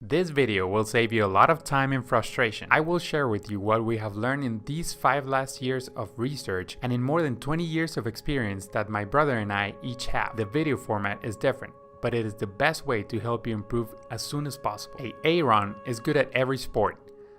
This video will save you a lot of time and frustration. I will share with you what we have learned in these 5 last years of research and in more than 20 years of experience that my brother and I each have. The video format is different, but it is the best way to help you improve as soon as possible. A Aaron is good at every sport,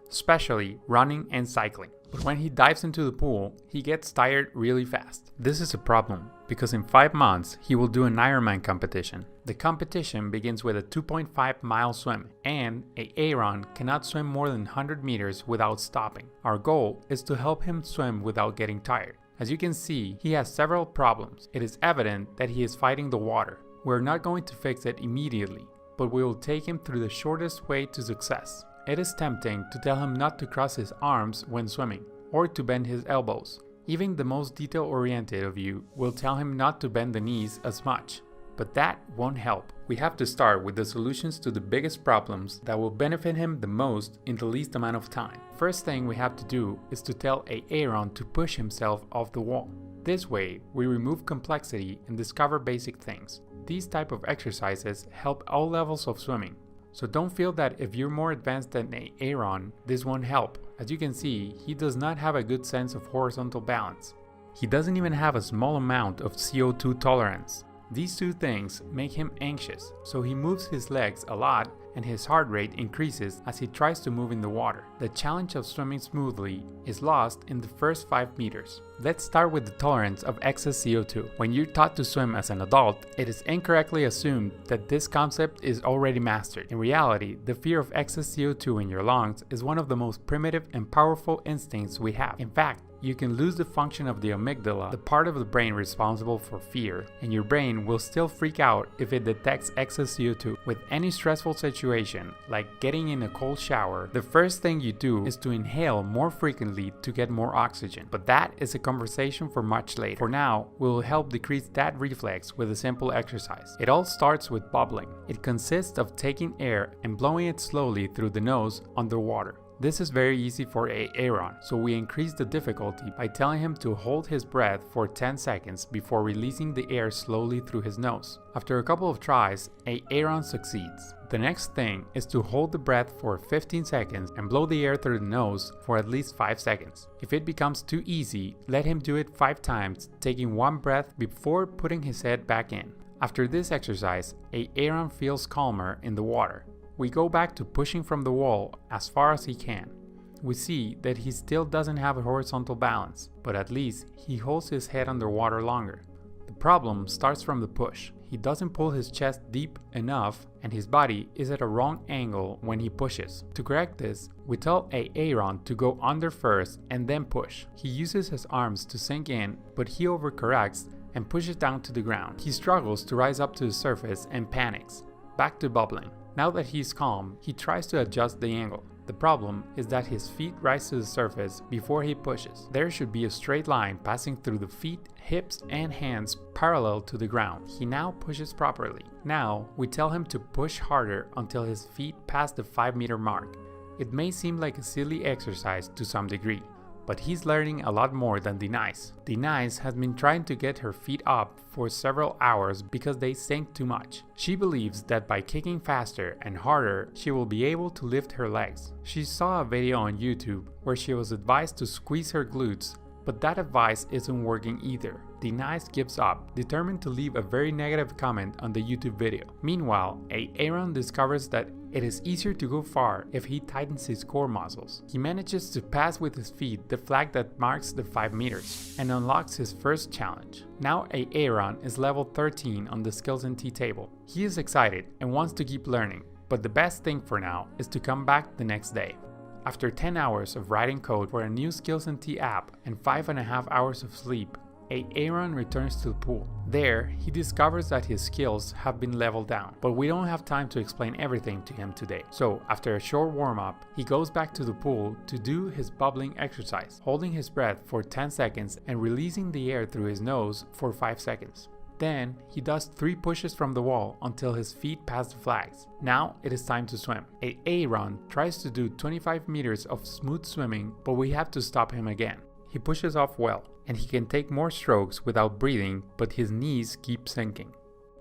especially running and cycling. But when he dives into the pool, he gets tired really fast. This is a problem because in 5 months he will do an Ironman competition. The competition begins with a 2.5-mile swim, and a Aaron cannot swim more than 100 meters without stopping. Our goal is to help him swim without getting tired. As you can see, he has several problems. It is evident that he is fighting the water. We're not going to fix it immediately, but we will take him through the shortest way to success. It is tempting to tell him not to cross his arms when swimming, or to bend his elbows. Even the most detail-oriented of you will tell him not to bend the knees as much. But that won't help. We have to start with the solutions to the biggest problems that will benefit him the most in the least amount of time. First thing we have to do is to tell a Aaron to push himself off the wall. This way, we remove complexity and discover basic things. These type of exercises help all levels of swimming. So don't feel that if you're more advanced than a Aaron, this won't help. As you can see, he does not have a good sense of horizontal balance. He doesn't even have a small amount of CO2 tolerance. These two things make him anxious, so he moves his legs a lot and his heart rate increases as he tries to move in the water. The challenge of swimming smoothly is lost in the first 5 meters. Let's start with the tolerance of excess CO2. When you're taught to swim as an adult, it is incorrectly assumed that this concept is already mastered. In reality, the fear of excess CO2 in your lungs is one of the most primitive and powerful instincts we have. In fact, you can lose the function of the amygdala, the part of the brain responsible for fear, and your brain will still freak out if it detects excess CO2. With any stressful situation, like getting in a cold shower, the first thing you do is to inhale more frequently to get more oxygen. But that is a conversation for much later. For now, we will help decrease that reflex with a simple exercise. It all starts with bubbling. It consists of taking air and blowing it slowly through the nose underwater. This is very easy for a Aaron, so we increase the difficulty by telling him to hold his breath for 10 seconds before releasing the air slowly through his nose. After a couple of tries, a Aaron succeeds. The next thing is to hold the breath for 15 seconds and blow the air through the nose for at least 5 seconds. If it becomes too easy, let him do it 5 times, taking 1 breath before putting his head back in. After this exercise, a Aaron feels calmer in the water. We go back to pushing from the wall as far as he can. We see that he still doesn't have a horizontal balance, but at least he holds his head underwater longer. The problem starts from the push. He doesn't pull his chest deep enough and his body is at a wrong angle when he pushes. To correct this, we tell a Aaron to go under first and then push. He uses his arms to sink in, but he overcorrects and pushes down to the ground. He struggles to rise up to the surface and panics. Back to bubbling. Now that he's calm, he tries to adjust the angle. The problem is that his feet rise to the surface before he pushes. There should be a straight line passing through the feet, hips, and hands parallel to the ground. He now pushes properly. Now, we tell him to push harder until his feet pass the 5-meter mark. It may seem like a silly exercise to some degree, but he's learning a lot more than Denise. Denise has been trying to get her feet up for several hours because they sink too much. She believes that by kicking faster and harder, she will be able to lift her legs. She saw a video on YouTube where she was advised to squeeze her glutes, but that advice isn't working either. Denise gives up, determined to leave a very negative comment on the YouTube video. Meanwhile, Aaron discovers that it is easier to go far if he tightens his core muscles. He manages to pass with his feet the flag that marks the 5 meters and unlocks his first challenge. Now Aaron is level 13 on the Skills and Tea table. He is excited and wants to keep learning, but the best thing for now is to come back the next day. After 10 hours of writing code for a new Skills and Tea app and 5.5 hours of sleep, Aaron returns to the pool. There, he discovers that his skills have been leveled down, but we don't have time to explain everything to him today. So, after a short warm-up, he goes back to the pool to do his bubbling exercise, holding his breath for 10 seconds and releasing the air through his nose for 5 seconds. Then, he does 3 pushes from the wall until his feet pass the flags. Now, it is time to swim. Aaron tries to do 25 meters of smooth swimming, but we have to stop him again. He pushes off well, and he can take more strokes without breathing, but his knees keep sinking.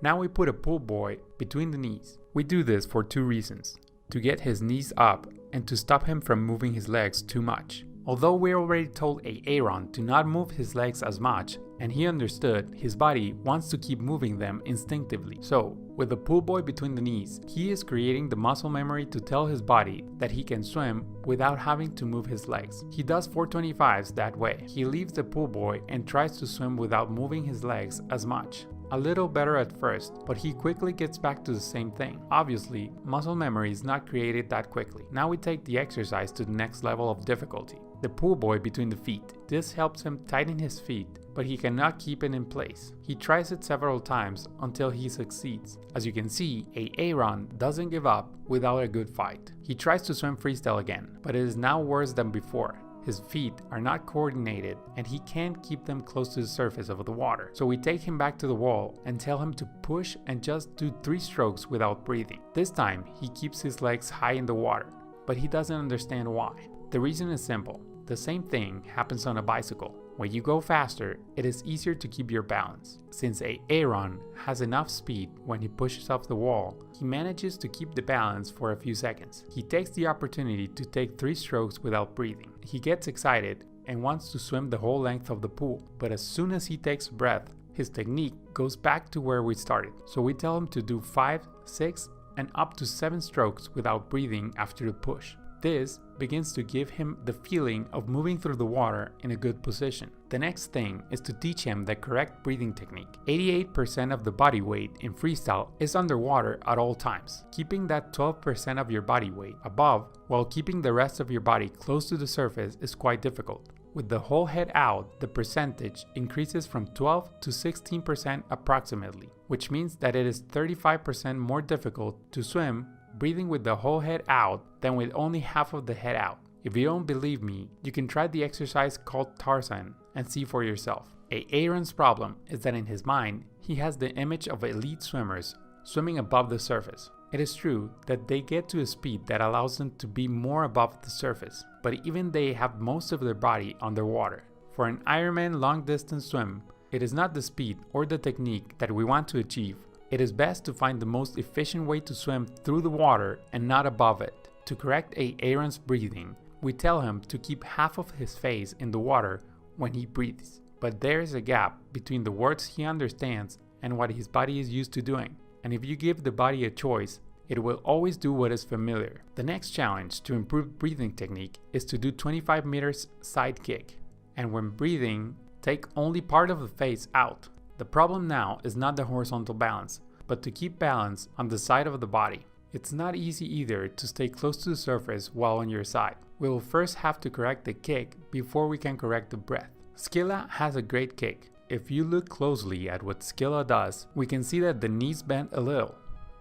Now we put a pool buoy between the knees. We do this for 2 reasons. to get his knees up and to stop him from moving his legs too much. Although we already told Aaron to not move his legs as much, and he understood, his body wants to keep moving them instinctively. So, with the pool boy between the knees, he is creating the muscle memory to tell his body that he can swim without having to move his legs. He does 425s that way. He leaves the pool boy and tries to swim without moving his legs as much. A little better at first, but he quickly gets back to the same thing. Obviously, muscle memory is not created that quickly. Now we take the exercise to the next level of difficulty. The pool boy between the feet. This helps him tighten his feet, but he cannot keep it in place. He tries it several times until he succeeds. As you can see, Aaron doesn't give up without a good fight. He tries to swim freestyle again, but it is now worse than before. His feet are not coordinated and he can't keep them close to the surface of the water. So we take him back to the wall and tell him to push and just do 3 strokes without breathing. This time he keeps his legs high in the water, but he doesn't understand why. The reason is simple. The same thing happens on a bicycle. When you go faster, it is easier to keep your balance. Since Aaron has enough speed when he pushes off the wall, he manages to keep the balance for a few seconds. He takes the opportunity to take 3 strokes without breathing. He gets excited and wants to swim the whole length of the pool, but as soon as he takes a breath, his technique goes back to where we started. So we tell him to do 5, 6, and up to 7 strokes without breathing after the push. This begins to give him the feeling of moving through the water in a good position. The next thing is to teach him the correct breathing technique. 88% of the body weight in freestyle is underwater at all times. Keeping that 12% of your body weight above while keeping the rest of your body close to the surface is quite difficult. With the whole head out, the percentage increases from 12 to 16% approximately, which means that it is 35% more difficult to swim breathing with the whole head out than with only half of the head out. If you don't believe me, you can try the exercise called Tarzan and see for yourself. Aaron's problem is that in his mind, he has the image of elite swimmers swimming above the surface. It is true that they get to a speed that allows them to be more above the surface, but even they have most of their body underwater. For an Ironman long distance swim, it is not the speed or the technique that we want to achieve. It is best to find the most efficient way to swim through the water and not above it. To correct Aaron's breathing, we tell him to keep half of his face in the water when he breathes. But there is a gap between the words he understands and what his body is used to doing. And if you give the body a choice, it will always do what is familiar. The next challenge to improve breathing technique is to do 25 meters side kick. And when breathing, take only part of the face out. The problem now is not the horizontal balance, but to keep balance on the side of the body. It's not easy either to stay close to the surface while on your side. We will first have to correct the kick before we can correct the breath. Skilla has a great kick. If you look closely at what Skilla does, we can see that the knees bend a little.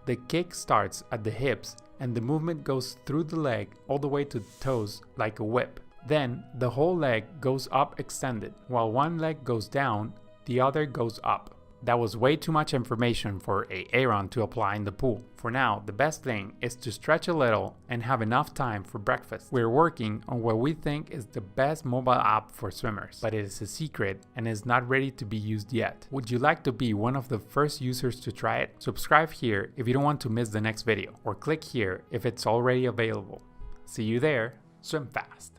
The kick starts at the hips and the movement goes through the leg all the way to the toes like a whip. Then the whole leg goes up extended, while one leg goes down, the other goes up. That was way too much information for Aaron to apply in the pool. For now, the best thing is to stretch a little and have enough time for breakfast. We're working on what we think is the best mobile app for swimmers, but it is a secret and is not ready to be used yet. Would you like to be one of the first users to try it? Subscribe here if you don't want to miss the next video, or click here if it's already available. See you there. Swim fast.